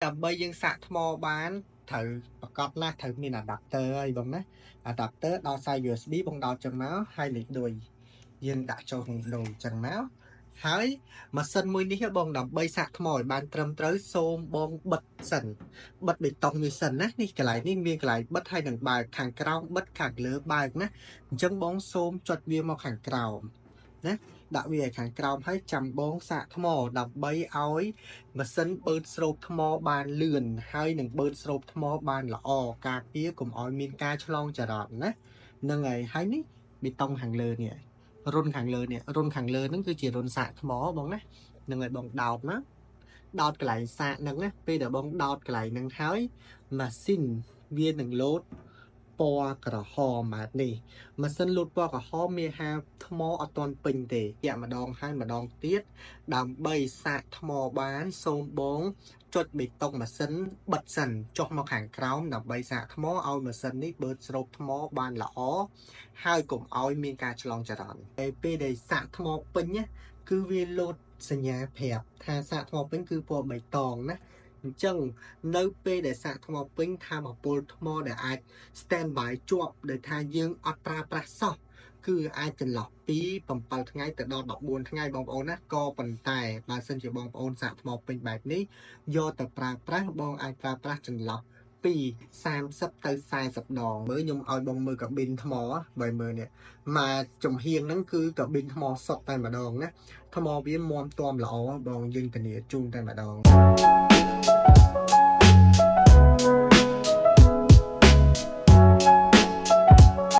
đầm bay dương sạ thmo bán thử cọp na thử mình là adapter ấy bông á adapter đo sai USB bông đo chân máu hai lịch đùi dương đã cho đùi chân máuហើយម៉ាស៊ីនមួយនេះបងដើម្បីសាកថ្មឲ្យបានត្រឹមត្រូវសូមបងបិទសិនបិទបេតុងនេះសិនណានេះកន្លែងនេះមានកន្លែងបិទហើយនឹងបើកខាងក្រោមបិទខាងលើបើកណាអញ្ចឹងបងសូមចុចវាមកខាងក្រោមណាដាក់វាឲ្យខាងក្រោមហើយចាំបងសាកថ្មដើម្បីឲ្យម៉ាស៊ីនបឺតស្រូបថ្មបានលឿនហើយនឹងបឺតស្រូបថ្មបានល្អការពារកុំឲ្យមានការឆ្លងចរន្តណានឹងហើយនេះបេតុងខាងលើនេះរុនខាងលើនេះរុនខាងលើហ្នឹងគឺជារុនសាកថ្មបងណានឹងឲ្យបងដោតណាដោតកន្លែងសាកហ្នឹងណាពេលដែលបងដោតកន្លែងហ្នឹងហើយម៉ាស៊ីនវានឹងលោតពណ៌ក្រហមបាទនេះម៉ាស៊ីនលោតពណ៌ក្រហមមានហាថ្មអត់ទាន់ពេញទេយ៉ាក់ម្ដងហើយម្ដងទៀតដើម្បីសាកថ្មបានសូមបងចុចបេតុងម៉ាស៊ីនបិទសិនចុះមកខាងក្រោមដើម្បីសាកថ្មឲ្យម៉ាស៊ីននេះបឺតស្រូបថ្មបានល្អហើយកុំឲ្យមានការឆ្លងចរន្តពេលដែលសាកថ្មពេញណាគឺវាលោតសញ្ញាប្រាប់ថាសាកថ្មពេញគឺពណ៌បៃតងណាអញ្ចឹងនៅពេលដែលសាកថ្មពេញថាមពលថ្មដែលអាច stand by ជាប់ដោយថាយើងអត់ប្រើប្រាស់សោះគឺអាចចន្លោះពី7ថ្ងៃទៅដល់14ថ្ងៃបងប្អូនណាក៏ប៉ុន្តែបើសិនជាបងប្អូនសាកថ្មពេញបែបនេះយកទៅប្រើប្រាស់បងអាចប្រើប្រាស់ចន្លោះពី30ទៅ40ដងមើលខ្ញុំឲ្យបងមើលកាប៊ីនថ្មបើមើលនេះមកចំហៀងហ្នឹងគឺកាប៊ីនថ្មសុទ្ធតែម្ដងណាថ្មវាមាំទាំល្អបងយើងធានាជូនតែម្ដង